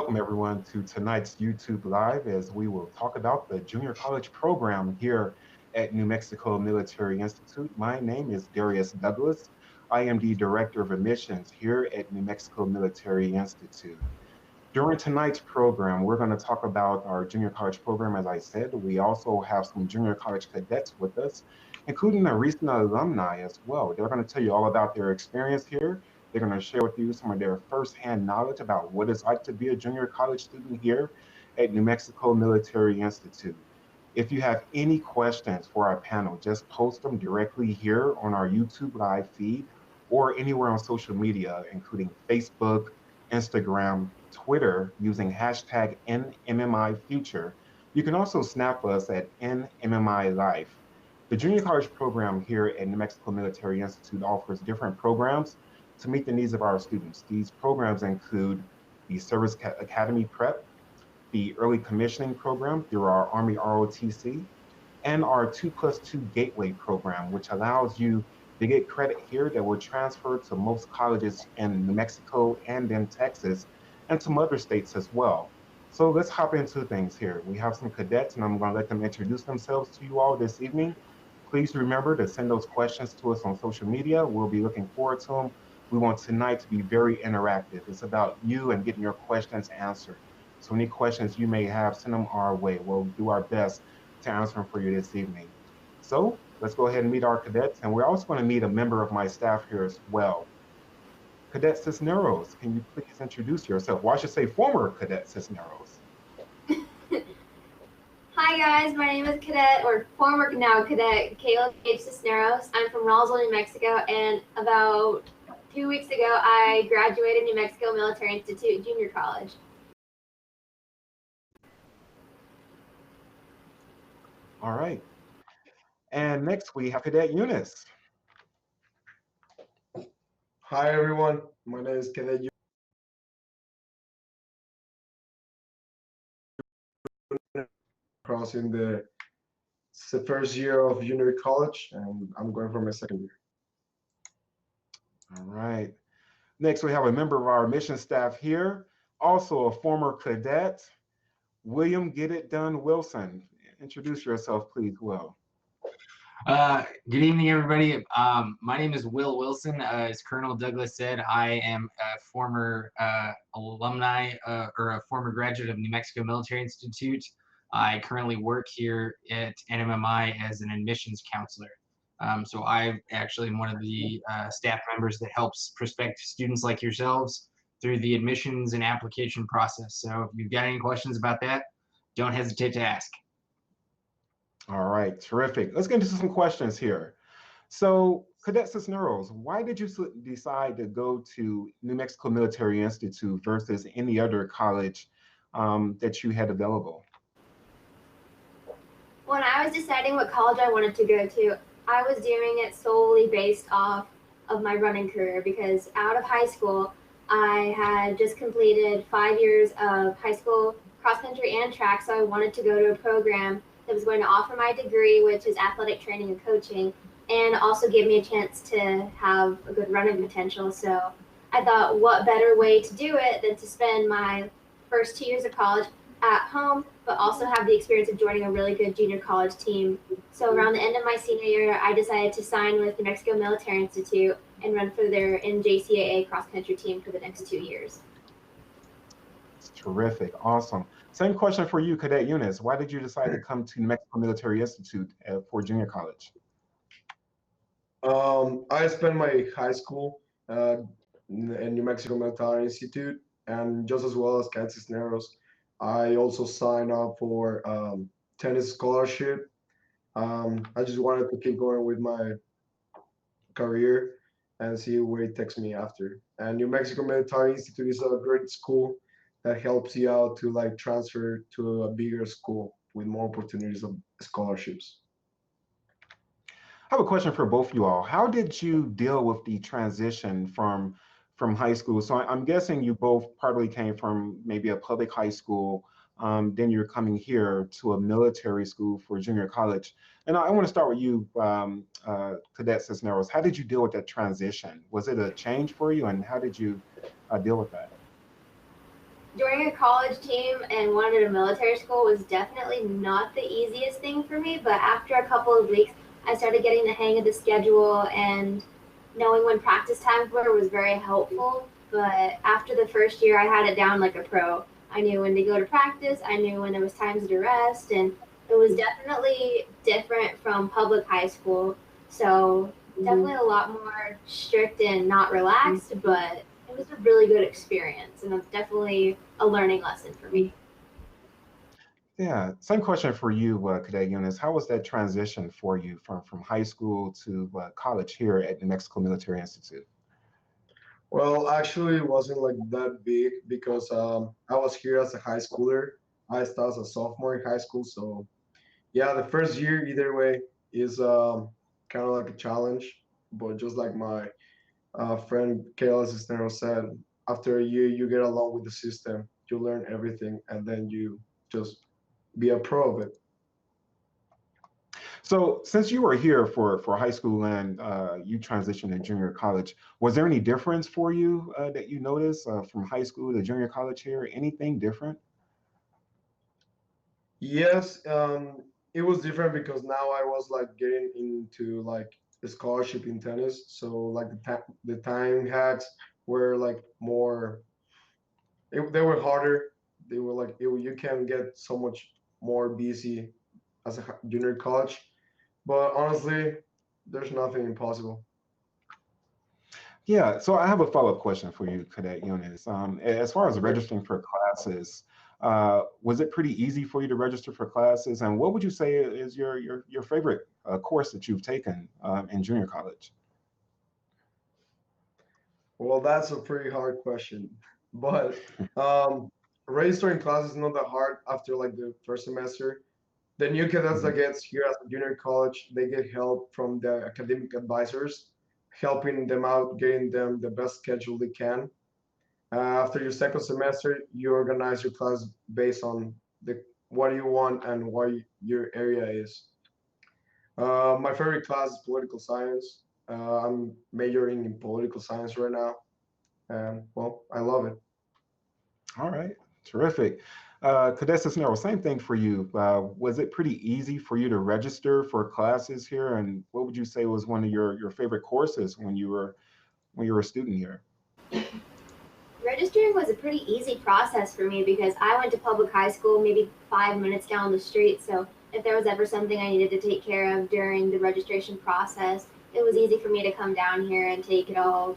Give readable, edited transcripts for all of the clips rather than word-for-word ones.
welcome everyone to tonight's YouTube Live as we will talk about the junior college program here at New Mexico Military Institute. My name is Darius Douglas. I am the Director of Admissions here at New Mexico Military Institute. During tonight's program, we're going to talk about our junior college program. As I said, we also have some junior college cadets with us, including a recent alumni as well. They're going to tell you all about their experience here. They're going to share with you some of their firsthand knowledge about what it's like to be a junior college student here at New Mexico Military Institute. If you have any questions for our panel, just post them directly here on our YouTube live feed or anywhere on social media, including Facebook, Instagram, Twitter, using hashtag NMMI Future. You can also snap us at NMMI Life. The junior college program here at New Mexico Military Institute offers different programs to meet the needs of our students. These programs include the Service Academy Prep, the Early Commissioning Program through our Army ROTC, and our 2+2 Gateway Program, which allows you to get credit here that will transfer to most colleges in New Mexico and in Texas, and some other states as well. So let's hop into things here. We have some cadets, and I'm going to let them introduce themselves to you all this evening. Please remember to send those questions to us on social media. We'll be looking forward to them. We want tonight to be very interactive. It's about you and getting your questions answered. So any questions you may have, send them our way. We'll do our best to answer them for you this evening. So let's go ahead and meet our cadets. And we're also going to meet a member of my staff here as well. Cadet Cisneros, can you please introduce yourself? Well, I should say former Cadet Cisneros. Hi guys, my name is Cadet, or former now Cadet Caleb H. Cisneros. I'm from Roswell, New Mexico, and about 2 weeks ago I graduated New Mexico Military Institute Junior College. All right. And next we have Cadet Eunice. Hi everyone, my name is Cadet crossing the first year of junior college, and I'm going for my second year. All right. Next, we have a member of our admission staff here, also a former cadet, William Get It Done Wilson. Introduce yourself, please, Will. Good evening, everybody. My name is Will Wilson. As Colonel Douglas said, I am a former alumni or a former graduate of New Mexico Military Institute. I currently work here at NMMI as an admissions counselor. So I actually am one of the staff members that helps prospective students like yourselves through the admissions and application process. So if you've got any questions about that, don't hesitate to ask. All right, terrific. Let's get into some questions here. So, Cadet Cisneros, why did you decide to go to New Mexico Military Institute versus any other college that you had available? When I was deciding what college I wanted to go to, I was doing it solely based off of my running career, because out of high school, I had just completed 5 years of high school cross country and track, so I wanted to go to a program that was going to offer my degree, which is athletic training and coaching, and also give me a chance to have a good running potential. So I thought, what better way to do it than to spend my first 2 years of college at home, but also have the experience of joining a really good junior college team. So around the end of my senior year, I decided to sign with New Mexico Military Institute and run for their NJCAA cross-country team for the next 2 years. It's terrific, awesome. Same question for you, Cadet Eunice. Why did you decide to come to New Mexico Military Institute for junior college? I spent my high school in New Mexico Military Institute, and just as well as Cadet Cisneros, I also signed up for tennis scholarship. I just wanted to keep going with my career and see where it takes me after. And New Mexico Military Institute is a great school that helps you out to like transfer to a bigger school with more opportunities of scholarships. I have a question for both of you all. How did you deal with the transition from high school? So I'm guessing you both probably came from maybe a public high school, then you're coming here to a military school for junior college. And I want to start with you, Cadet Cisneros. How did you deal with that transition? Was it a change for you, and how did you deal with that? Joining a college team and one at a military school was definitely not the easiest thing for me, but after a couple of weeks, I started getting the hang of the schedule, and knowing when practice times were was very helpful. But after the first year, I had it down like a pro. I knew when to go to practice, I knew when there was times to rest, and it was definitely different from public high school. So definitely a lot more strict and not relaxed, but it was a really good experience, and it's definitely a learning lesson for me. Yeah, same question for you, Cadet Eunice. How was that transition for you from high school to college here at New Mexico Military Institute? Well, actually, it wasn't like that big because I was here as a high schooler. I started as a sophomore in high school, so yeah, the first year either way is kind of like a challenge. But just like my friend Kayla Cisneros said, after a year you get along with the system, you learn everything, and then you just be a pro of it. So since you were here for high school and you transitioned to junior college, was there any difference for you that you noticed from high school to junior college here? Anything different? Yes, it was different because now I was like getting into like a scholarship in tennis, so like the time hacks were like more. They were harder. They were like you can get so much more busy as a junior college. But honestly, there's nothing impossible. Yeah, so I have a follow-up question for you, Cadet Eunice. As far as Sure. registering for classes, was it pretty easy for you to register for classes? And what would you say is your favorite course that you've taken in junior college? Well, that's a pretty hard question, but um, registering classes is not that hard after like the first semester. The new cadets that Mhm. gets here at the junior college, they get help from the academic advisors, helping them out, getting them the best schedule they can. After your second semester, you organize your class based on the what you want and what your area is. My favorite class is political science. I'm majoring in political science right now, and well, I love it. All right, terrific. Cadet Cisneros, same thing for you. Was it pretty easy for you to register for classes here? And what would you say was one of your favorite courses when you were a student here? Registering was a pretty easy process for me because I went to public high school maybe 5 minutes down the street. So if there was ever something I needed to take care of during the registration process, it was easy for me to come down here and take it all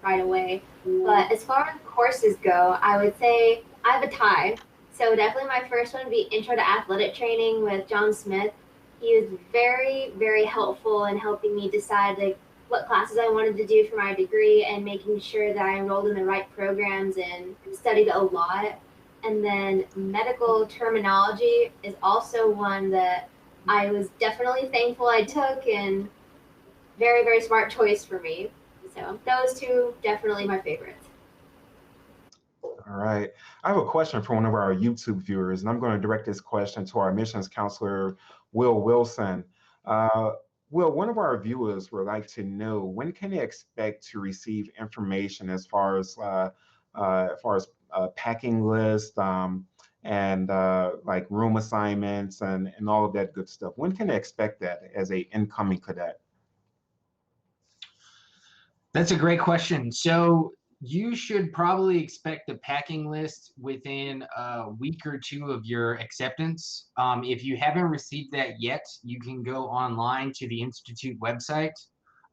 right away. But as far as courses go, I would say I have a tie. So definitely my first one would be Intro to Athletic Training with John Smith. He was very, very helpful in helping me decide like what classes I wanted to do for my degree and making sure that I enrolled in the right programs and studied a lot. And then medical terminology is also one that I was definitely thankful I took, and very, very smart choice for me. So those two definitely my favorites. All right. I have a question for one of our YouTube viewers, and I'm going to direct this question to our admissions counselor, Will Wilson. Uh, Will, one of our viewers would like to know when can they expect to receive information as far as packing list and like room assignments and all of that good stuff. When can they expect that as a incoming cadet? That's a great question. So you should probably expect the packing list within a week or two of your acceptance. If you haven't received that yet, you can go online to the Institute website.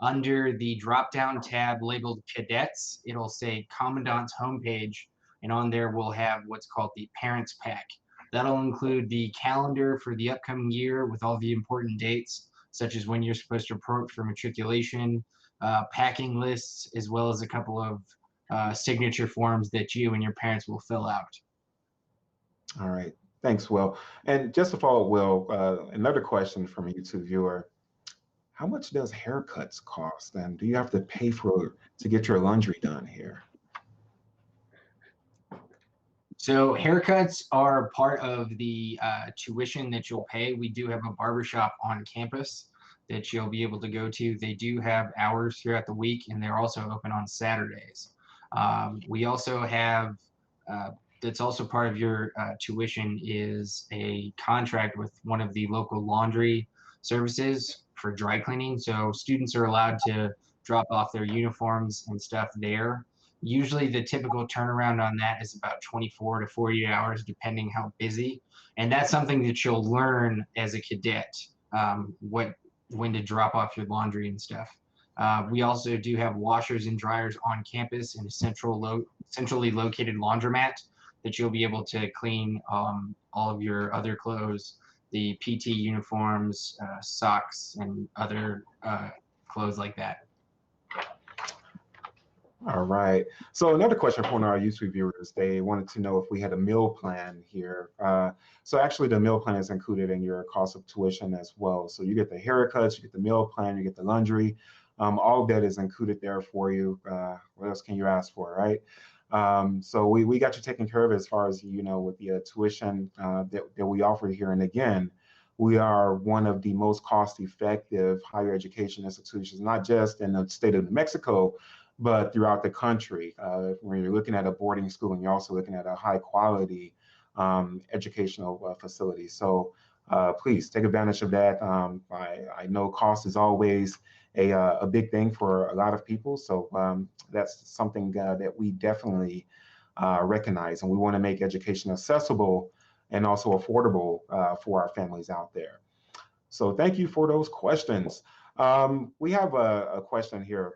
Under the drop-down tab labeled Cadets, it'll say Commandant's homepage, and on there we'll have what's called the Parents Pack. That'll include the calendar for the upcoming year with all the important dates, such as when you're supposed to report for matriculation, packing lists, as well as a couple of signature forms that you and your parents will fill out. All right. Thanks, Will. And just to follow up, Will, another question from a YouTube viewer. How much does haircuts cost? And do you have to pay for to get your laundry done here? So haircuts are part of the tuition that you'll pay. We do have a barbershop on campus that you'll be able to go to. They do have hours throughout the week, and they're also open on Saturdays. We also have that's also part of your tuition is a contract with one of the local laundry services for dry cleaning. So students are allowed to drop off their uniforms and stuff there. Usually the typical turnaround on that is about 24 to 48 hours, depending how busy. And that's something that you'll learn as a cadet, when to drop off your laundry and stuff. We also do have washers and dryers on campus and a centrally located laundromat that you'll be able to clean all of your other clothes, the PT uniforms, socks, and other clothes like that. All right. So another question from our YouTube viewers, they wanted to know if we had a meal plan here. So actually the meal plan is included in your cost of tuition as well. So you get the haircuts, you get the meal plan, you get the laundry. All of that is included there for you. What else can you ask for, right? So we got you taken care of as far as, with the tuition that we offer here. And again, we are one of the most cost-effective higher education institutions, not just in the state of New Mexico, but throughout the country. When you're looking at a boarding school and you're also looking at a high quality educational facility. So please take advantage of that. I know cost is always a big thing for a lot of people. So that's something that we definitely recognize, and we want to make education accessible and also affordable for our families out there. So thank you for those questions. We have a question here,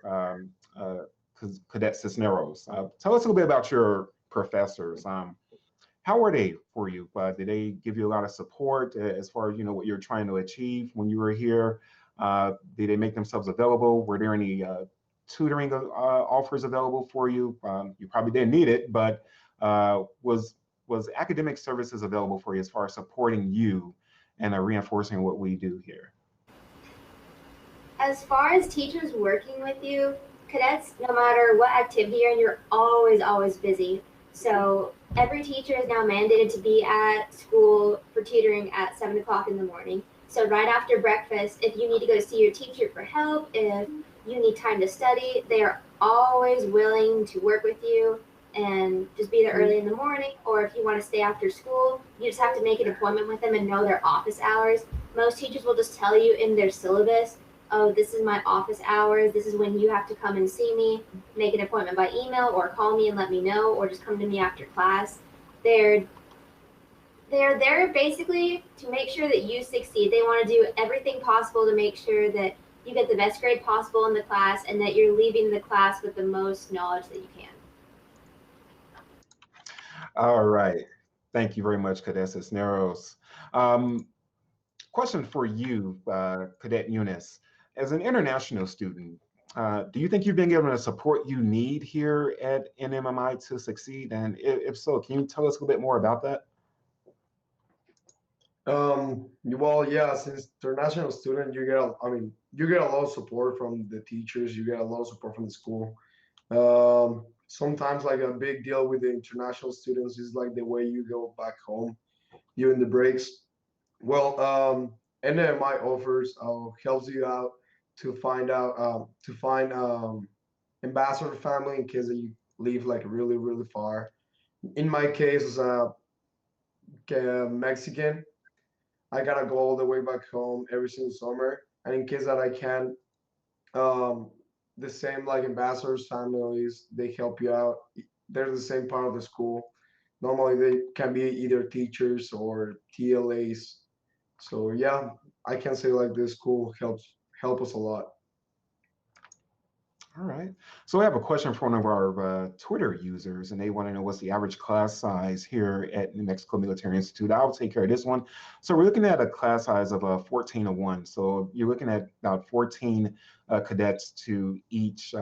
Cadet Cisneros. Tell us a little bit about your professors. How were they for you? Did they give you a lot of support as far as what you're trying to achieve when you were here? Did they make themselves available? Were there any tutoring offers available for you? You probably didn't need it, but was academic services available for you as far as supporting you and reinforcing what we do here? As far as teachers working with you, cadets, no matter what activity you're in, you're always busy. So every teacher is now mandated to be at school for tutoring at 7 o'clock in the morning. So right after breakfast, if you need to go see your teacher for help, if you need time to study, they are always willing to work with you and just be there early in the morning. Or if you want to stay after school, you just have to make an appointment with them and know their office hours. Most teachers will just tell you in their syllabus, oh, this is my office hours, this is when you have to come and see me, make an appointment by email or call me and let me know, or just come to me after class. They're there basically to make sure that you succeed. They want to do everything possible to make sure that you get the best grade possible in the class and that you're leaving the class with the most knowledge that you can. All right. Thank you very much, Cadet Cisneros. Question for you, Cadet Eunice. As an international student, do you think you've been given the support you need here at NMMI to succeed? And if so, can you tell us a little bit more about that? Well, yeah, since international student, you get a lot of support from the teachers, you get a lot of support from the school. Sometimes like a big deal with the international students is like the way you go back home during the breaks. Well, NMI offers helps you out to find ambassador family in case that you live like really far. In my case, as a Mexican, I gotta go all the way back home every single summer, and in case that I can, um, the same like ambassadors families, they help you out. They're the same part of the school. Normally, they can be either teachers or TLAs. So yeah, I can say like this school help us a lot. All right. So we have a question from one of our Twitter users, and they want to know what's the average class size here at New Mexico Military Institute. I'll take care of this one. So we're looking at a class size of 14-1. So you're looking at about 14 cadets to each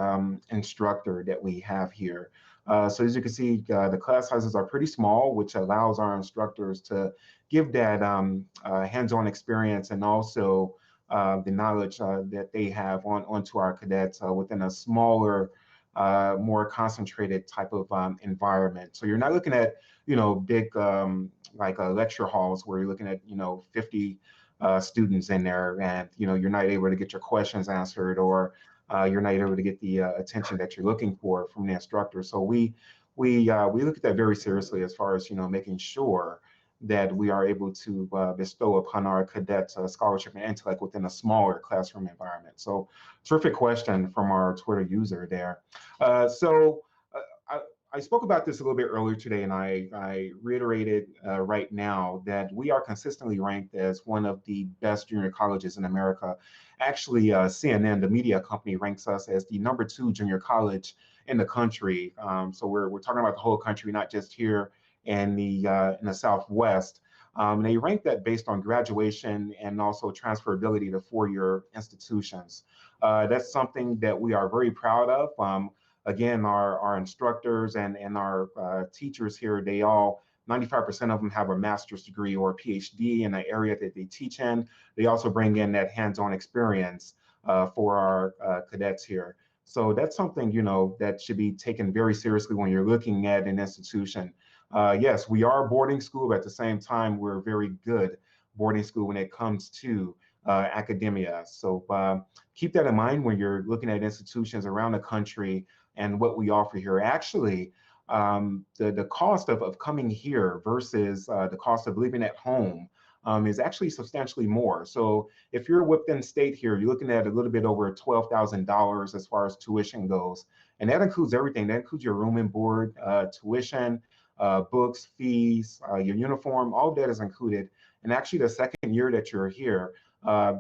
instructor that we have here. So as you can see, the class sizes are pretty small, which allows our instructors to give that hands-on experience and also the knowledge that they have onto our cadets within a smaller, more concentrated type of environment. So you're not looking at, big like lecture halls where you're looking at, 50 students in there, and you're not able to get your questions answered, or you're not able to get the attention that you're looking for from the instructor. So we we look at that very seriously as far as, making sure that we are able to bestow upon our cadets scholarship and intellect within a smaller classroom environment. So terrific question from our Twitter user there. I spoke about this a little bit earlier today, and I reiterated right now that we are consistently ranked as one of the best junior colleges in America. Actually, CNN, the media company, ranks us as the #2 junior college in the country. So we're talking about the whole country, not just here in the Southwest. They rank that based on graduation and also transferability to four-year institutions. That's something that we are very proud of. Again, our instructors and our teachers here, they all, 95% of them have a master's degree or a PhD in the area that they teach in. They also bring in that hands-on experience for our cadets here. So that's something, that should be taken very seriously when you're looking at an institution. Yes, we are a boarding school, but at the same time, we're a very good boarding school when it comes to academia. So keep that in mind when you're looking at institutions around the country and what we offer here. Actually, the cost of coming here versus the cost of living at home is actually substantially more. So if you're within state here, you're looking at a little bit over $12,000 as far as tuition goes. And that includes everything. That includes your room and board, tuition, books, fees, your uniform, all of that is included. And actually the second year that you're here,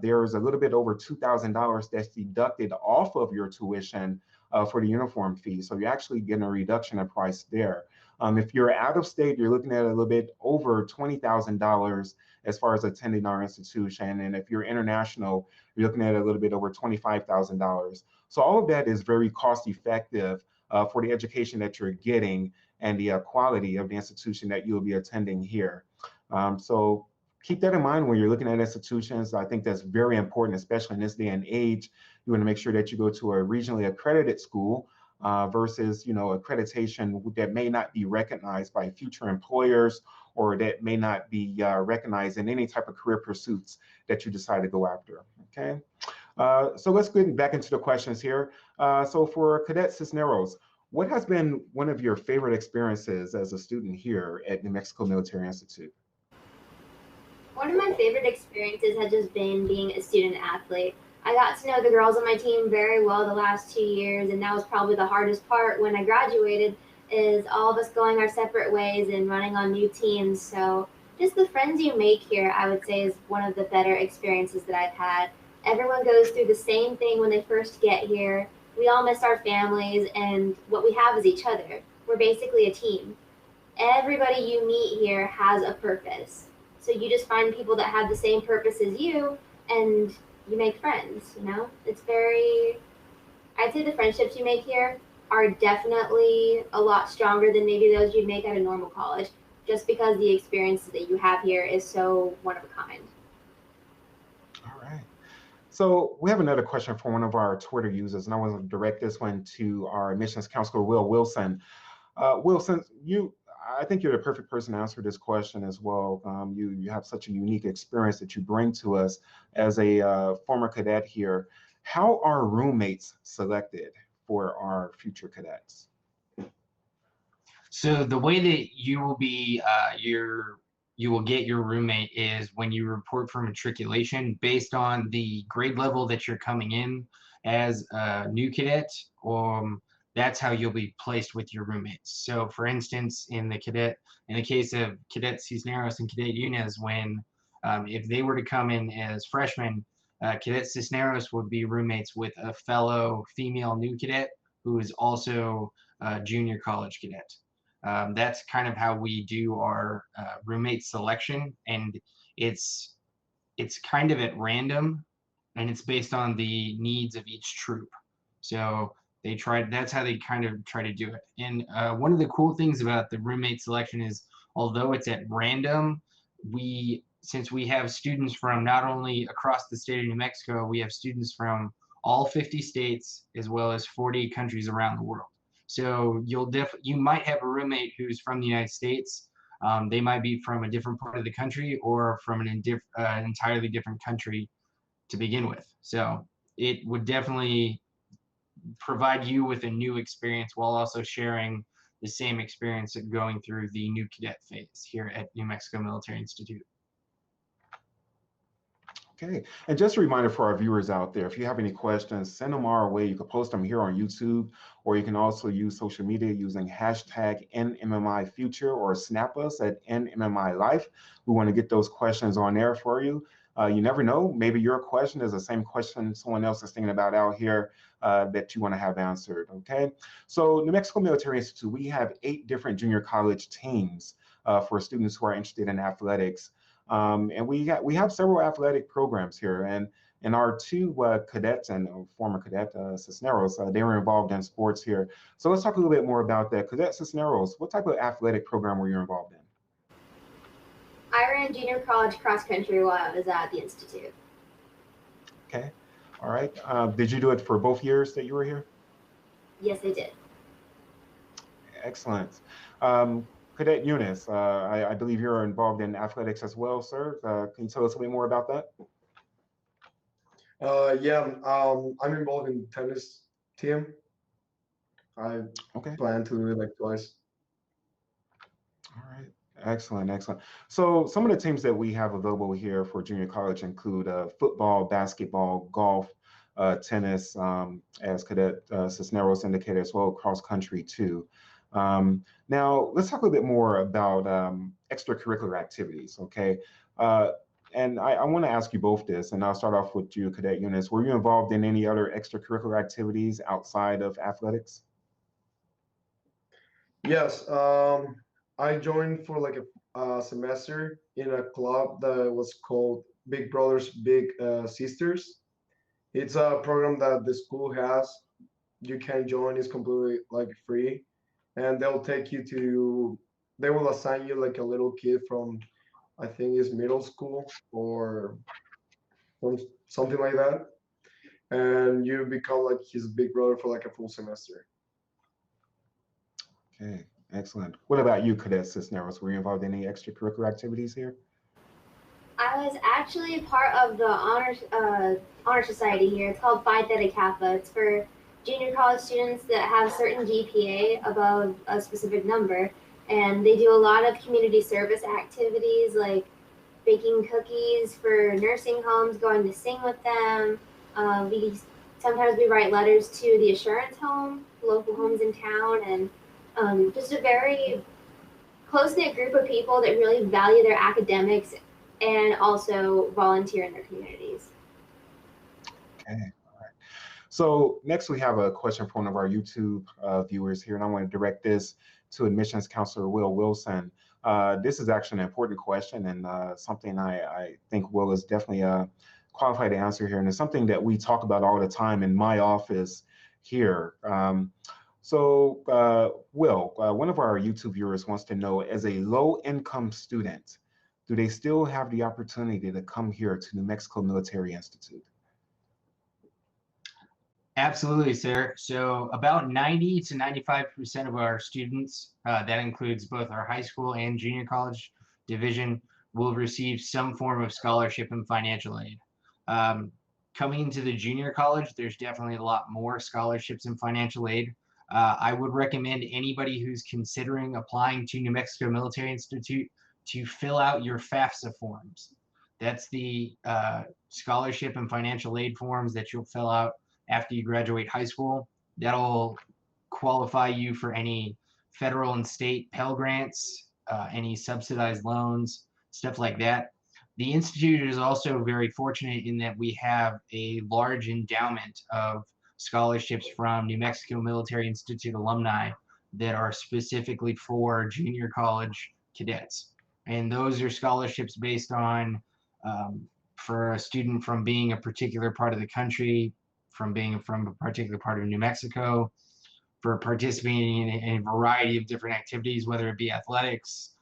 there's a little bit over $2,000 that's deducted off of your tuition for the uniform fee. So you're actually getting a reduction in price there. If you're out of state, you're looking at a little bit over $20,000 as far as attending our institution. And if you're international, you're looking at a little bit over $25,000. So all of that is very cost effective for the education that you're getting and the quality of the institution that you'll be attending here. So keep that in mind when you're looking at institutions. I think that's very important, especially in this day and age. You want to make sure that you go to a regionally accredited school versus, accreditation that may not be recognized by future employers or that may not be recognized in any type of career pursuits that you decide to go after. Okay. So let's get back into the questions here. So for Cadet Cisneros, what has been one of your favorite experiences as a student here at New Mexico Military Institute? One of my favorite experiences has just been being a student athlete. I got to know the girls on my team very well the last 2 years, and that was probably the hardest part when I graduated, is all of us going our separate ways and running on new teams. So just the friends you make here, I would say, is one of the better experiences that I've had. Everyone goes through the same thing when they first get here. We all miss our families, and what we have is each other. We're basically a team. Everybody you meet here has a purpose. So you just find people that have the same purpose as you, and you make friends, It's I'd say the friendships you make here are definitely a lot stronger than maybe those you'd make at a normal college, just because the experiences that you have here is so one of a kind. All right. So we have another question from one of our Twitter users, and I want to direct this one to our admissions counselor, Will Wilson. Wilson, I think you're the perfect person to answer this question as well. You have such a unique experience that you bring to us as a former cadet here. How are roommates selected for our future cadets? So the way that you will be you will get your roommate is when you report for matriculation based on the grade level that you're coming in as a new cadet. That's how you'll be placed with your roommates. So for instance, in the case of Cadet Cisneros and Cadet Yunez, when if they were to come in as freshmen, Cadet Cisneros would be roommates with a fellow female new cadet who is also a junior college cadet. That's kind of how we do our roommate selection, and it's kind of at random, and it's based on the needs of each troop. So that's how they kind of try to do it. And one of the cool things about the roommate selection is, although it's at random, since we have students from not only across the state of New Mexico, we have students from all 50 states as well as 40 countries around the world. So you might have a roommate who's from the United States. They might be from a different part of the country or from an entirely different country to begin with. So it would definitely provide you with a new experience while also sharing the same experience of going through the new cadet phase here at New Mexico Military Institute. Okay, and just a reminder for our viewers out there, if you have any questions, send them our way. You can post them here on YouTube, or you can also use social media using hashtag NMMI Future or snap us at NMMI Life. We want to get those questions on there for you. You never know, maybe your question is the same question someone else is thinking about out here that you want to have answered, okay? So New Mexico Military Institute, we have 8 different junior college teams for students who are interested in athletics. And we have several athletic programs here, and our 2 cadets and former cadet Cisneros, they were involved in sports here. So let's talk a little bit more about that. Cadet Cisneros, what type of athletic program were you involved in? I ran junior college cross country while I was at the Institute. Okay, all right. Did you do it for both years that you were here? Yes, I did. Excellent. Cadet Eunice, I believe you're involved in athletics as well, sir. Can you tell us a bit more about that? Yeah, I'm involved in tennis team. I Okay. plan to do it like twice. All right. Excellent, excellent. So some of the teams that we have available here for junior college include football, basketball, golf, tennis, as Cadet Cisneros indicated, as well, cross country too. Now, let's talk a little bit more about extracurricular activities, okay? And I want to ask you both this, and I'll start off with you, Cadet Eunice. Were you involved in any other extracurricular activities outside of athletics? Yes, I joined for like a semester in a club that was called Big Brothers Big Sisters. It's a program that the school has. You can join; it's completely like free, and they'll take you to. They will assign you like a little kid from, I think it's middle school or something like that, and you become like his big brother for like a full semester. Okay, excellent. What about you, Cadet Cisneros? Were you involved in any extracurricular activities here? I was actually part of the honor society here. It's called Phi Theta Kappa. It's for junior college students that have certain GPA above a specific number, and they do a lot of community service activities like baking cookies for nursing homes, going to sing with them. We sometimes we write letters to the Assurance Home, local homes in town, and just a very close-knit group of people that really value their academics and also volunteer in their communities. Okay, all right. So next we have a question from one of our YouTube viewers here, and I want to direct this to admissions counselor Will Wilson. This is actually an important question, and something I think Will is definitely qualified to answer here, and it's something that we talk about all the time in my office here. Will, one of our YouTube viewers wants to know, as a low-income student, do they still have the opportunity to come here to New Mexico Military Institute? Absolutely, sir. So about 90 to 95% of our students, that includes both our high school and junior college division, will receive some form of scholarship and financial aid. Coming into the junior college, there's definitely a lot more scholarships and financial aid. I would recommend anybody who's considering applying to New Mexico Military Institute to fill out your FAFSA forms. That's the scholarship and financial aid forms that you'll fill out after you graduate high school. That'll qualify you for any federal and state Pell Grants, any subsidized loans, stuff like that. The Institute is also very fortunate in that we have a large endowment of scholarships from New Mexico Military Institute alumni that are specifically for junior college cadets. And those are scholarships based on, for a student from being a particular part of the country, from being from a particular part of New Mexico, for participating in a variety of different activities, whether it be athletics,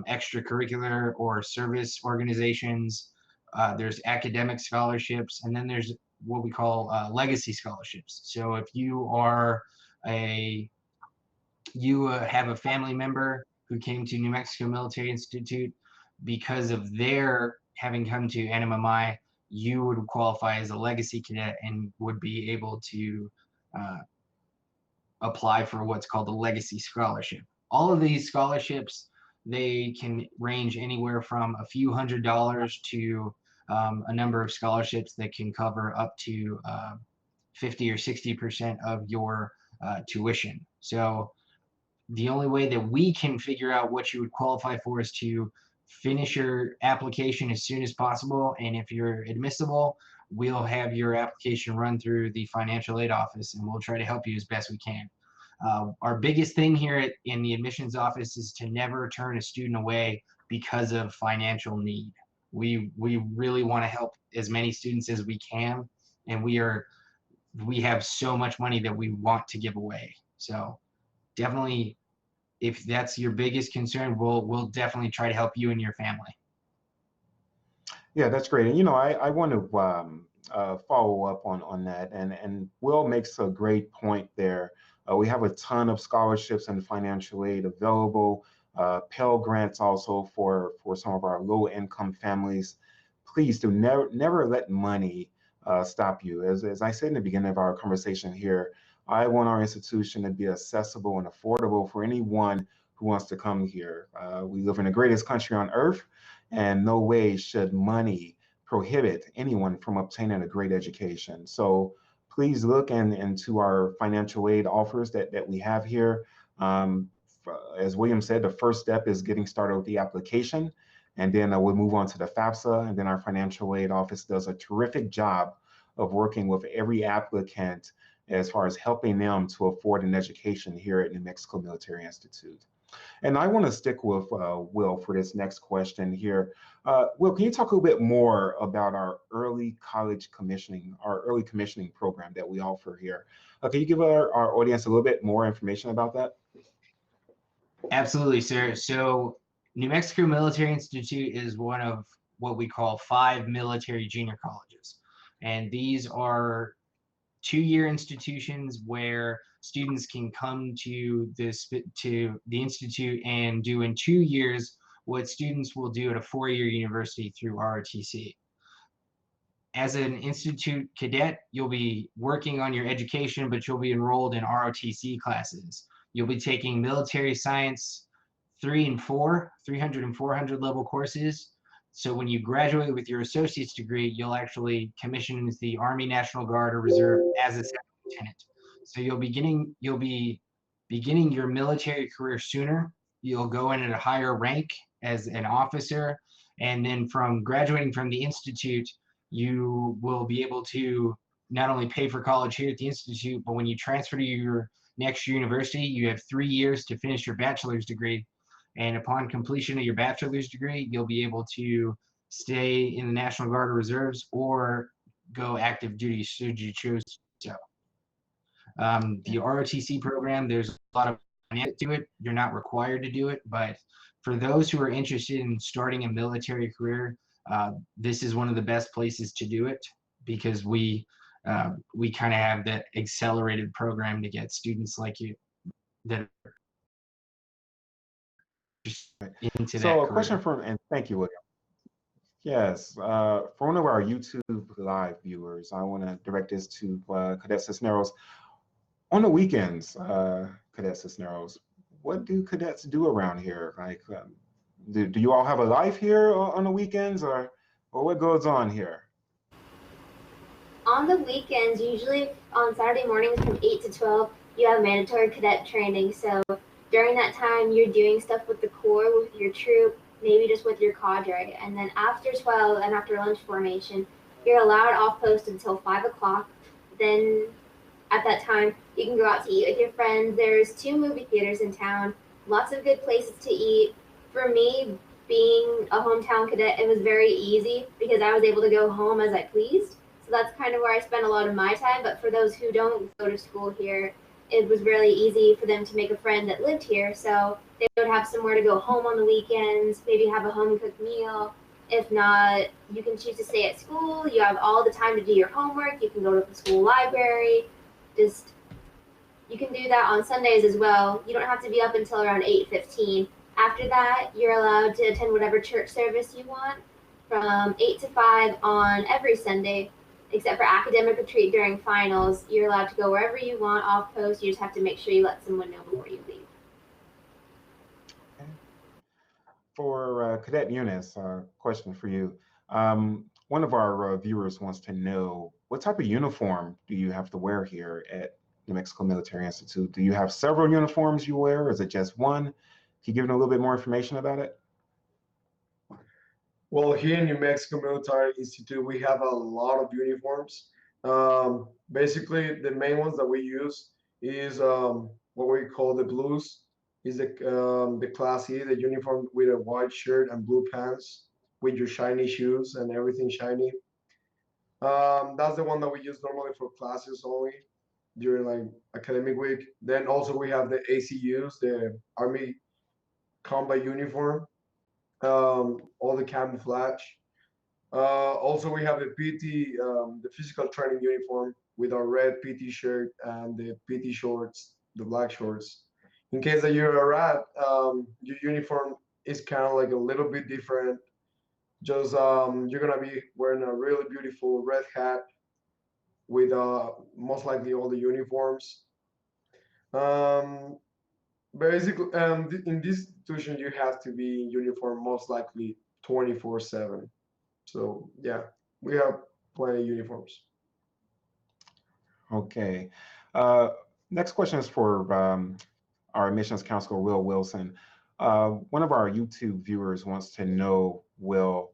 extracurricular or service organizations. There's academic scholarships, and then there's what we call legacy scholarships. So if you are you have a family member who came to New Mexico Military Institute because of their having come to NMMI, you would qualify as a legacy cadet and would be able to apply for what's called a legacy scholarship. All of these scholarships, they can range anywhere from a few $100s to a number of scholarships that can cover up to 50 or 60% of your tuition. So the only way that we can figure out what you would qualify for is to finish your application as soon as possible. And if you're admissible, we'll have your application run through the financial aid office, and we'll try to help you as best we can. Our biggest thing here in the admissions office is to never turn a student away because of financial need. We really want to help as many students as we can, and we have so much money that we want to give away. So definitely, if that's your biggest concern, we'll definitely try to help you and your family. Yeah, that's great. And I want to follow up on that. And Will makes a great point there. We have a ton of scholarships and financial aid available. Pell Grants also for some of our low income families. Please do never let money stop you. As I said in the beginning of our conversation here, I want our institution to be accessible and affordable for anyone who wants to come here. We live in the greatest country on earth, and no way should money prohibit anyone from obtaining a great education. So please look into our financial aid offers that we have here. As William said, the first step is getting started with the application, and then we'll move on to the FAFSA, and then our financial aid office does a terrific job of working with every applicant as far as helping them to afford an education here at New Mexico Military Institute. And I want to stick with Will for this next question here. Will, can you talk a little bit more about our early commissioning program that we offer here? Can you give our audience a little bit more information about that? Absolutely, sir. So New Mexico Military Institute is one of what we call 5 military junior colleges. And these are 2-year institutions where students can come to the institute and do in 2 years what students will do at a 4-year university through ROTC. As an institute cadet, you'll be working on your education, but you'll be enrolled in ROTC classes. You'll be taking military science 3 and 4, 300 and 400 level courses. So when you graduate with your associate's degree, you'll actually commission into the Army National Guard or Reserve as a second lieutenant. So you'll be beginning your military career sooner. You'll go in at a higher rank as an officer, and then from graduating from the institute, you will be able to not only pay for college here at the institute, but when you transfer to your next university, you have 3 years to finish your bachelor's degree. And upon completion of your bachelor's degree, you'll be able to stay in the National Guard or Reserves or go active duty should you choose so. The ROTC program, there's a lot of finance to it. You're not required to do it, but for those who are interested in starting a military career, this is one of the best places to do it because we kind of have that accelerated program to get students like you that are into that So a career. question and thank you, William. Yes, for one of our YouTube live viewers, I want to direct this to Cadet Cisneros. On the weekends, Cadet Cisneros, what do cadets do around here? Like, do you all have a life here on the weekends, or what goes on here? On the weekends, usually on Saturday mornings from 8 to 12, you have mandatory cadet training. So during that time, you're doing stuff with the Corps, with your troop, maybe just with your cadre. And then after 12 and after lunch formation, you're allowed off post until 5 o'clock. Then at that time, you can go out to eat with your friends. There's 2 movie theaters in town, lots of good places to eat. For me, being a hometown cadet, it was very easy because I was able to go home as I pleased. So that's kind of where I spend a lot of my time. But for those who don't go to school here, it was really easy for them to make a friend that lived here. So they would have somewhere to go home on the weekends, maybe have a home cooked meal. If not, you can choose to stay at school. You have all the time to do your homework. You can go to the school library. You can do that on Sundays as well. You don't have to be up until around 8:15. After that, you're allowed to attend whatever church service you want from 8 to 5 on every Sunday. except for academic retreat during finals, you're allowed to go wherever you want off post. You just have to make sure you let someone know before you leave. Okay. For Cadet Eunice, question for you. One of our viewers wants to know, what type of uniform do you have to wear here at New Mexico Military Institute? Do you have several uniforms you wear? Is it just one? Can you give me a little bit more information about it? Well, here in New Mexico Military Institute, we have a lot of uniforms. Basically, the main ones that we use is what we call the blues. Is the Class E, the uniform with a white shirt and blue pants with your shiny shoes and everything shiny. That's the one that we use normally for classes only during like academic week. Then also we have the ACUs, the Army Combat Uniform, all the camouflage. Also, we have the PT, the physical training uniform with our red PT shirt and the PT shorts, the black shorts. In case that you're a rat, your uniform is kind of like a little bit different. Just you're gonna be wearing a really beautiful red hat with most likely all the uniforms. Um, Basically, in this institution, you have to be in uniform most likely 24/7. So yeah, we have plenty of uniforms. Okay. Next question is for our admissions counselor, Will Wilson. One of our YouTube viewers wants to know, Will,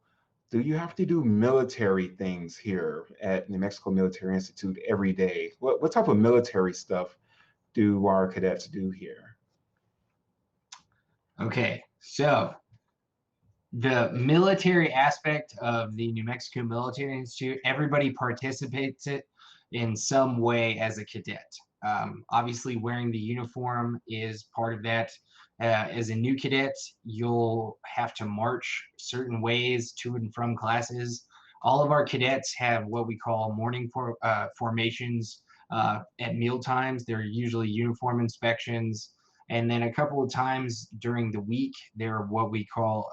do you have to do military things here at New Mexico Military Institute every day? What type of military stuff do our cadets do here? Okay, so the military aspect of the New Mexico Military Institute, everybody participates it in some way as a cadet. Obviously, wearing the uniform is part of that. As a new cadet, you'll have to march certain ways to and from classes. All of our cadets have what we call morning formations at meal times. They're usually uniform inspections. And then a couple of times during the week, they're what we call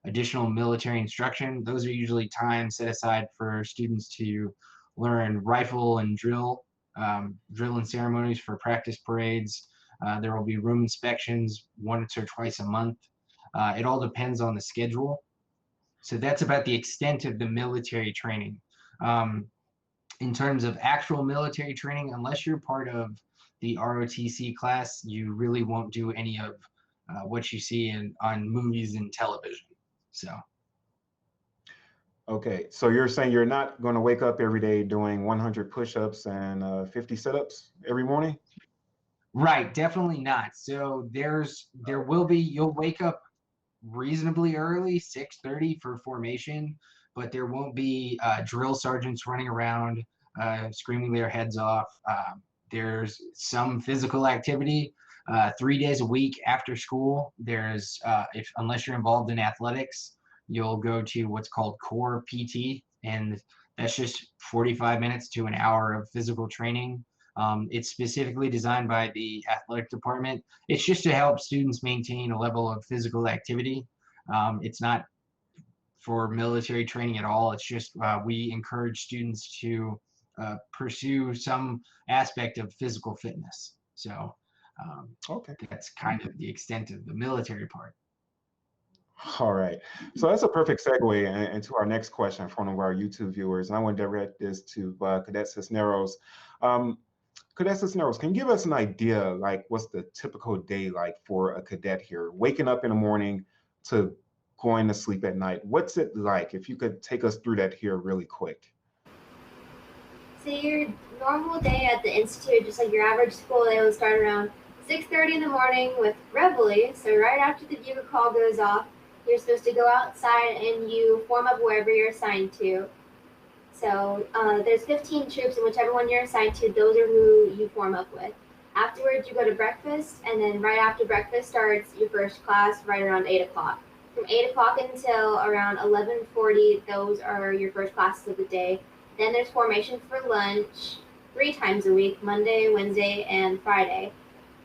additional military instruction. Those are usually time set aside for students to learn rifle and drill and ceremonies for practice parades. There will be room inspections once or twice a month. It all depends on the schedule. So that's about the extent of the military training. In terms of actual military training, unless you're part of the ROTC class, you really won't do any of what you see on movies and television. So. Okay, so you're saying you're not going to wake up every day doing 100 push-ups and 50 sit-ups every morning? Right, definitely not. So there will be, you'll wake up reasonably early, 6:30 for formation, but there won't be drill sergeants running around screaming their heads off. There's some physical activity 3 days a week after school. There's unless you're involved in athletics, you'll go to what's called core PT, and that's just 45 minutes to an hour of physical training. It's specifically designed by the athletic department. It's just to help students maintain a level of physical activity. It's not for military training at all. It's just we encourage students to pursue some aspect of physical fitness. So Okay. that's kind of the extent of the military part. All right. So that's a perfect segue into our next question from one of our YouTube viewers. And I want to direct this to Cadet Cisneros. Cadet Cisneros, can you give us an idea, like what's the typical day like for a cadet here? Waking up in the morning to going to sleep at night. What's it like? If you could take us through that here really quick. So your normal day at the Institute, just like your average school day, will start around 6:30 in the morning with reveille. So right after the bugle call goes off, you're supposed to go outside and you form up wherever you're assigned to. So there's 15 troops, and whichever one you're assigned to, those are who you form up with. Afterwards, you go to breakfast, and then right after breakfast starts your first class right around 8 o'clock. From 8 o'clock until around 11:40, those are your first classes of the day. Then there's formation for lunch 3 times a week, Monday, Wednesday, and Friday.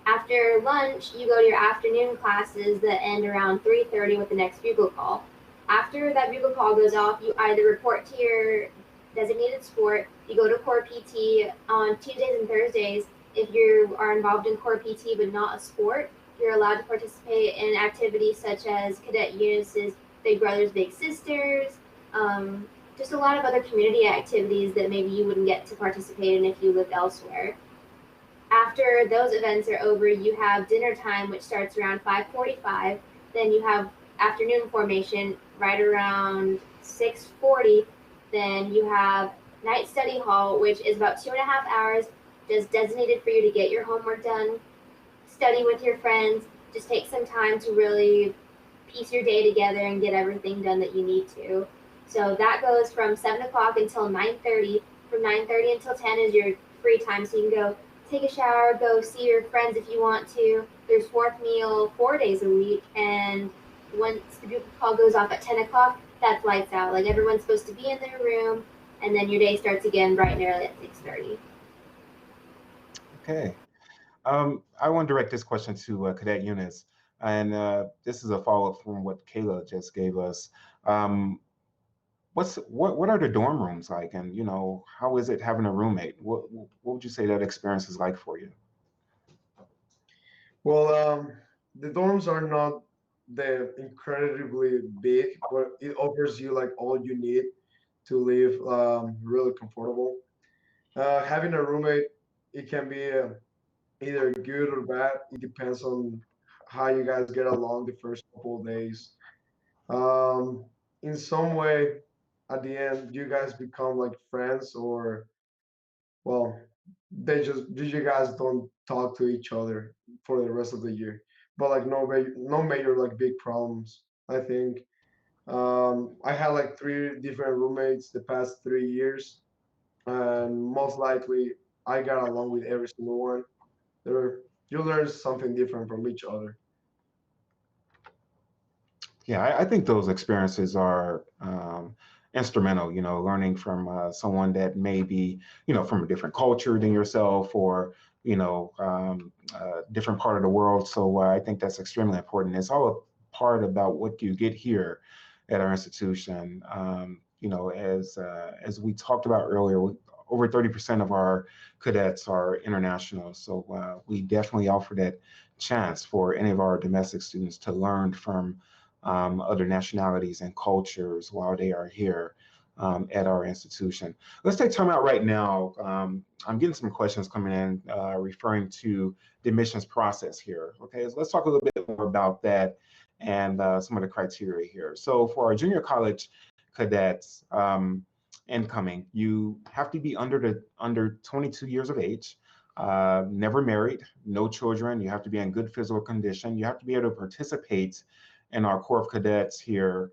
After lunch, you go to your afternoon classes that end around 3:30 with the next bugle call. After that bugle call goes off, you either report to your designated sport. You go to core PT on Tuesdays and Thursdays. If you are involved in core PT but not a sport, you're allowed to participate in activities such as Cadet Eunice's Big Brothers Big Sisters, just a lot of other community activities that maybe you wouldn't get to participate in if you lived elsewhere. After those events are over, you have dinner time, which starts around 5:45. Then you have afternoon formation right around 6:40. Then you have night study hall, which is about 2.5 hours, just designated for you to get your homework done, study with your friends, just take some time to really piece your day together and get everything done that you need to. So that goes from 7 o'clock until 9:30. From 9:30 until 10 is your free time, so you can go take a shower, go see your friends if you want to. There's fourth meal 4 days a week, and once the group call goes off at 10 o'clock, that's lights out. Like everyone's supposed to be in their room, and then your day starts again bright and early at 6:30. Okay. I want to direct this question to Cadet Eunice, and this is a follow-up from what Kayla just gave us. Um, what are the dorm rooms like, and how is it having a roommate? What would you say that experience is like for you? Well, the dorms are not the incredibly big, but it offers you like all you need to live really comfortable. Having a roommate, it can be either good or bad. It depends on how you guys get along the first couple of days. Um, in some way, at the end, you guys become like friends, or well, you guys don't talk to each other for the rest of the year. But like no major like big problems. I think I had like three different roommates the past 3 years, and most likely I got along with every single one. There, you learn something different from each other. Yeah, I think those experiences are instrumental, learning from someone that may be, from a different culture than yourself or, different part of the world. So I think that's extremely important. It's all a part about what you get here at our institution. As we talked about earlier, over 30% of our cadets are international. So we definitely offer that chance for any of our domestic students to learn from other nationalities and cultures while they are here at our institution. Let's take time out right now. I'm getting some questions coming in referring to the admissions process here. Okay, so let's talk a little bit more about that and some of the criteria here. So for our junior college cadets incoming, you have to be under 22 years of age. Never married, no children. You have to be in good physical condition. You have to be able to participate in our Corps of Cadets here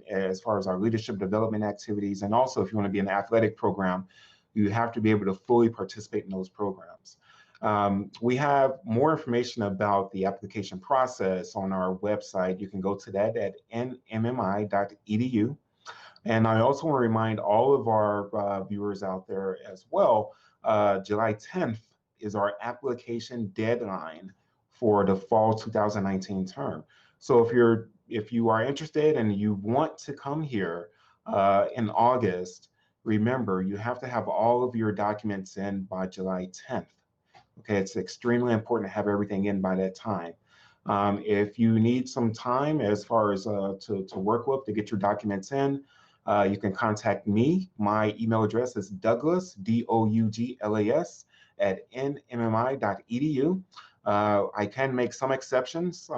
as far as our leadership development activities. And also, if you want to be in the athletic program, you have to be able to fully participate in those programs. We have more information about the application process on our website. You can go to that at nmmi.edu. And I also want to remind all of our viewers out there as well, July 10th is our application deadline for the fall 2019 term. So if you are interested and you want to come here in August, remember you have to have all of your documents in by July 10th. Okay, it's extremely important to have everything in by that time. If you need some time as far as to work with to get your documents in, you can contact me. My email address is Douglas, Douglas, at nmmi.edu. I can make some exceptions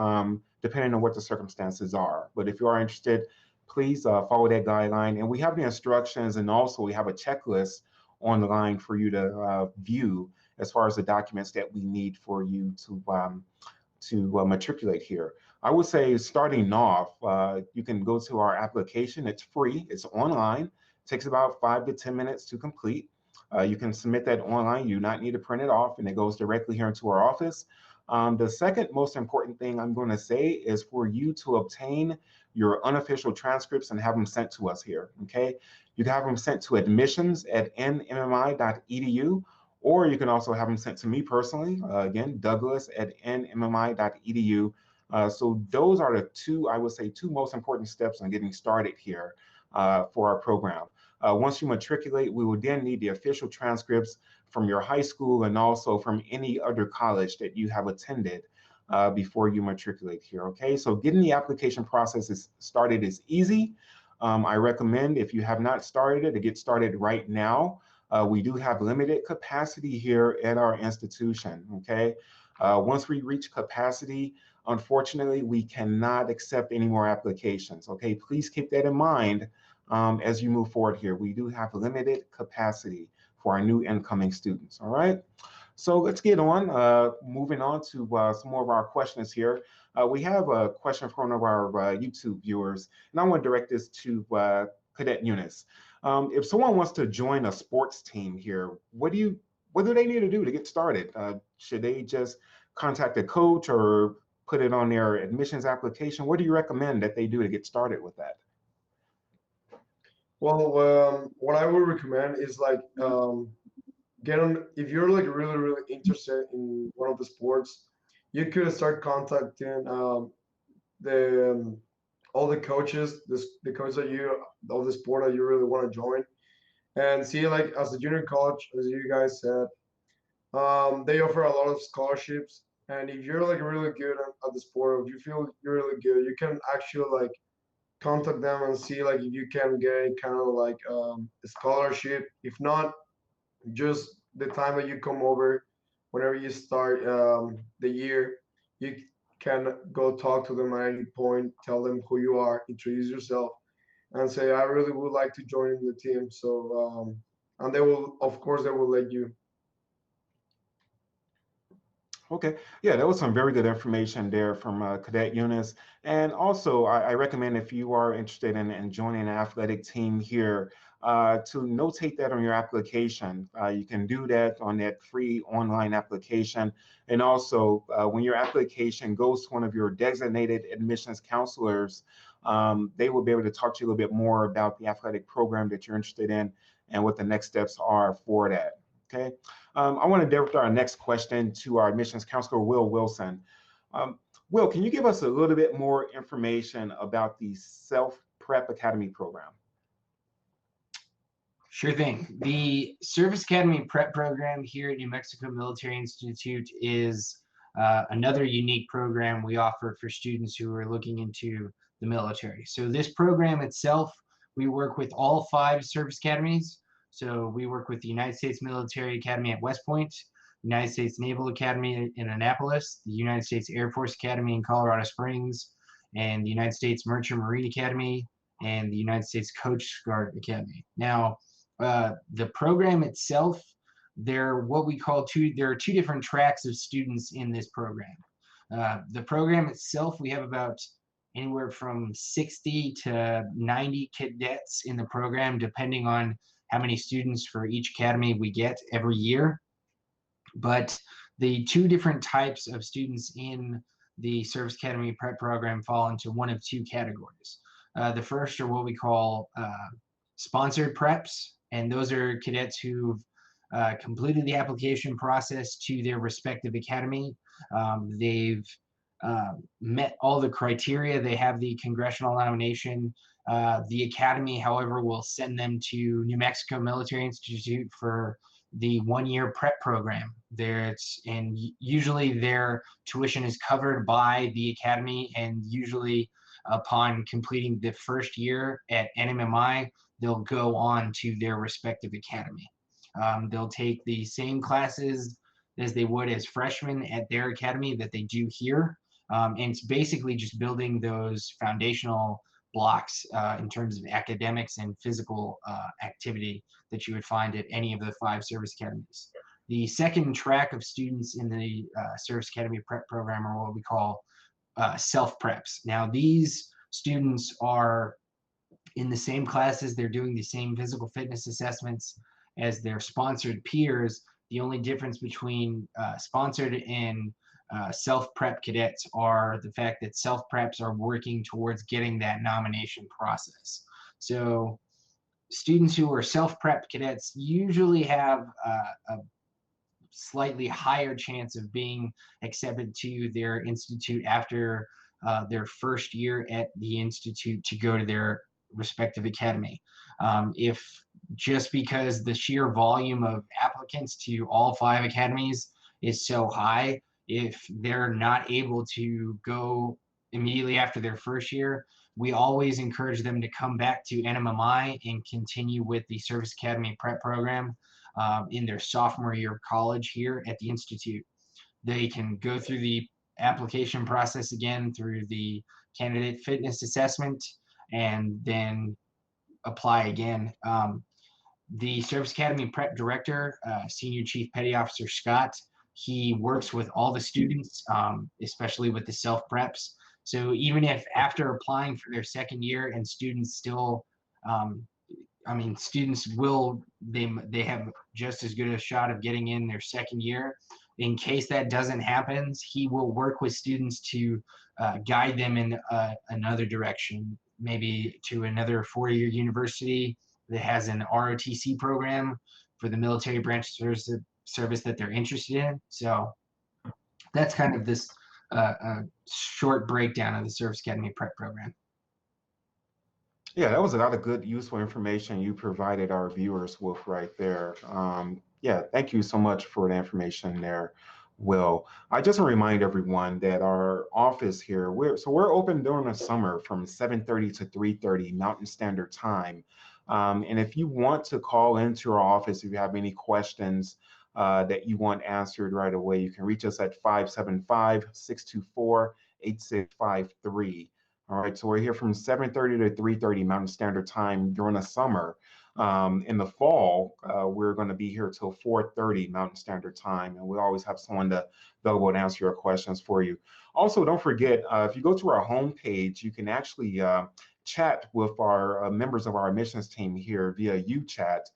depending on what the circumstances are. But if you are interested, please follow that guideline. And we have the instructions, and also we have a checklist online for you to view as far as the documents that we need for you to matriculate here. I would say starting off, you can go to our application. It's free. It's online. It takes about 5 to 10 minutes to complete. You can submit that online. You do not need to print it off, and it goes directly here into our office. The second most important thing I'm going to say is for you to obtain your unofficial transcripts and have them sent to us here, okay? You can have them sent to admissions@nmmi.edu, or you can also have them sent to me personally, again, Douglas at nmmi.edu. So those are the two, I would say, two most important steps on getting started here for our program. Once you matriculate, we will then need the official transcripts from your high school and also from any other college that you have attended before you matriculate here, okay? So getting the application process started is easy. I recommend, if you have not started it, to get started right now. We do have limited capacity here at our institution, okay? Once we reach capacity, unfortunately, we cannot accept any more applications, okay? Please keep that in mind as you move forward here. We do have limited capacity for our new incoming students, all right? So let's get on, moving on to some more of our questions here. We have a question from one of our YouTube viewers, and I want to direct this to Cadet Eunice. If someone wants to join a sports team here, what do they need to do to get started? Should they just contact a coach or put it on their admissions application? What do you recommend that they do to get started with that? Well, what I would recommend is like get on, if you're like really interested in one of the sports, you could start contacting the all the coaches, the coach that you of the sport that you really want to join, and see like as a junior college, as you guys said, they offer a lot of scholarships, and if you're like really good at the sport, or if you feel you're really good, you can actually like contact them and see like if you can get any kind of like a scholarship. If not, just the time that you come over, whenever you start the year, you can go talk to them at any point, tell them who you are, introduce yourself, and say, I really would like to join the team. So, and they will, of course, they will let you. Okay, yeah, that was some very good information there from Cadet Eunice. And also, I recommend if you are interested in joining an athletic team here, to notate that on your application. You can do that on that free online application. And also, when your application goes to one of your designated admissions counselors, they will be able to talk to you a little bit more about the athletic program that you're interested in and what the next steps are for that. Okay, I want to direct our next question to our admissions counselor, Will Wilson. Will, can you give us a little bit more information about the Self-Prep Academy program? Sure thing. The Service Academy Prep Program here at New Mexico Military Institute is another unique program we offer for students who are looking into the military. So this program itself, we work with all 5 service academies. So we work with the United States Military Academy at West Point, United States Naval Academy in Annapolis, the United States Air Force Academy in Colorado Springs, and the United States Merchant Marine Academy, and the United States Coast Guard Academy. Now, the program itself, there are 2 different tracks of students in this program. The program itself, we have about anywhere from 60 to 90 cadets in the program, depending on how many students for each academy we get every year. But the 2 different types of students in the Service Academy Prep Program fall into one of 2 categories. The first are what we call sponsored preps, and those are cadets who've completed the application process to their respective academy. They've met all the criteria. They have the congressional nomination. The academy, however, will send them to New Mexico Military Institute for the 1-year prep program. And usually their tuition is covered by the academy, and usually upon completing the first year at NMMI, they'll go on to their respective academy. They'll take the same classes as they would as freshmen at their academy that they do here. And it's basically just building those foundational blocks in terms of academics and physical activity that you would find at any of the 5 service academies. The second track of students in the Service Academy Prep Program are what we call self-preps. Now, these students are in the same classes, they're doing the same physical fitness assessments as their sponsored peers. The only difference between sponsored and self-prep cadets are the fact that self-preps are working towards getting that nomination process. So students who are self-prep cadets usually have a slightly higher chance of being accepted to their institute after their first year at the institute to go to their respective academy. If just because the sheer volume of applicants to all 5 academies is so high, if they're not able to go immediately after their first year, we always encourage them to come back to NMMI and continue with the Service Academy Prep Program in their sophomore year of college here at the Institute. They can go through the application process again through the candidate fitness assessment and then apply again. The Service Academy Prep Director, Senior Chief Petty Officer Scott, he works with all the students, especially with the self-preps. So even if after applying for their second year and students still, students they have just as good a shot of getting in their second year. In case that doesn't happen, he will work with students to guide them in another direction, maybe to another 4-year university that has an ROTC program for the military branch service that they're interested in. So that's kind of this short breakdown of the Service Academy Prep Program. Yeah, that was a lot of good, useful information you provided our viewers with right there. Yeah, thank you so much for the information there, Will. I just want to remind everyone that our office here, we're open during the summer from 7:30 to 3:30 Mountain Standard Time. And if you want to call into our office, if you have any questions that you want answered right away, you can reach us at 575-624-8653. All right, so we're here from 7:30 to 3:30 Mountain Standard Time during the summer. In the fall, we're going to be here till 4:30 Mountain Standard Time, and we always have someone available to answer your questions for you. Also, don't forget, if you go to our homepage, you can actually chat with our members of our admissions team here via UChat.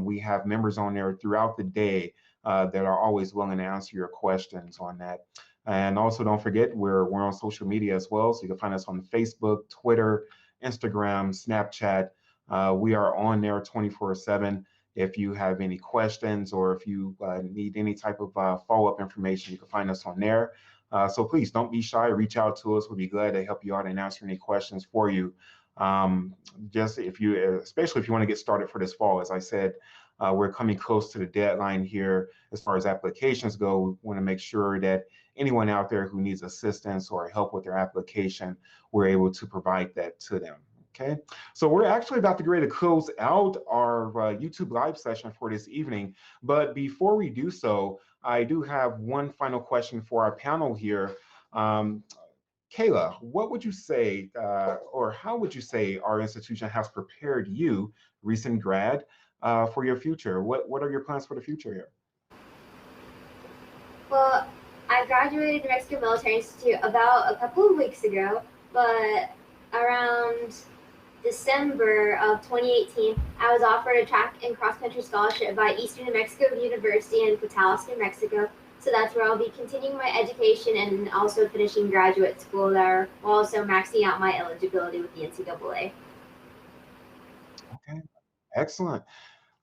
We have members on there throughout the day that are always willing to answer your questions on that. And also don't forget, we're on social media as well. So you can find us on Facebook, Twitter, Instagram, Snapchat. We are on there 24/7. If you have any questions or if you need any type of follow-up information, you can find us on there. So please don't be shy, reach out to us. We'll be glad to help you out and answer any questions for you. Especially if you want to get started for this fall, as I said, we're coming close to the deadline here as far as applications go. We want to make sure that anyone out there who needs assistance or help with their application, we're able to provide that to them. Okay, so we're actually about to get ready to close out our YouTube live session for this evening. But before we do so, I do have one final question for our panel here. Kayla, what would you say, or how would you say our institution has prepared you, recent grad, for your future? What are your plans for the future here? Well, I graduated New Mexico Military Institute about a couple of weeks ago, but around December of 2018, I was offered a track and cross-country scholarship by Eastern New Mexico University in Catales, New Mexico. So that's where I'll be continuing my education and also finishing graduate school there, while also maxing out my eligibility with the NCAA. Okay, excellent.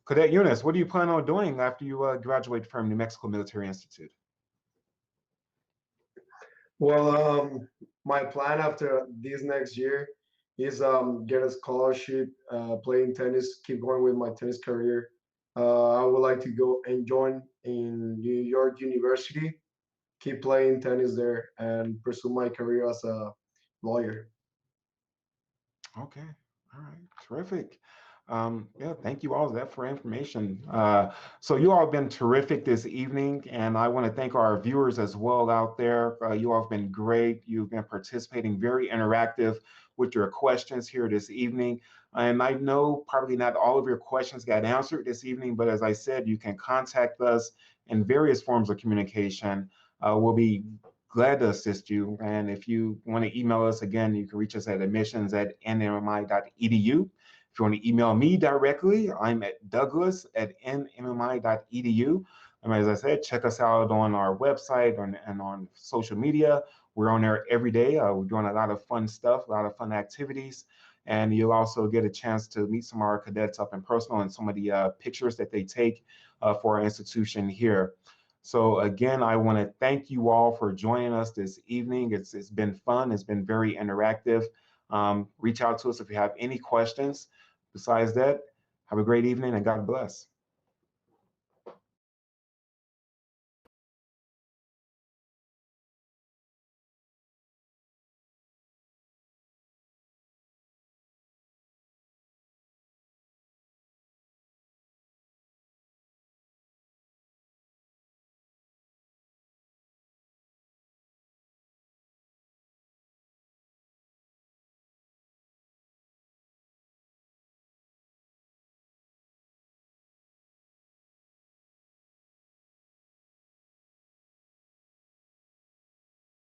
Cadet Eunice, what do you plan on doing after you graduate from New Mexico Military Institute? Well, my plan after this next year is get a scholarship, playing tennis, keep going with my tennis career. I would like to go and join in New York University, keep playing tennis there, and pursue my career as a lawyer. Okay, all right, terrific. Yeah, thank you all for information. So you all have been terrific this evening, and I want to thank our viewers as well out there. You all have been great. You've been participating, very interactive with your questions here this evening. And I know probably not all of your questions got answered this evening, but as I said, you can contact us in various forms of communication. We'll be glad to assist you. And if you want to email us again, you can reach us at admissions@nmmi.edu. If you want to email me directly, I'm at douglas@nmmi.edu. And as I said, check us out on our website and on social media. We're on there every day. We're doing a lot of fun stuff, a lot of fun activities. And you'll also get a chance to meet some of our cadets up in personal and some of the pictures that they take for our institution here. So again, I want to thank you all for joining us this evening. It's been fun. It's been very interactive. Reach out to us if you have any questions. Besides that, have a great evening and God bless.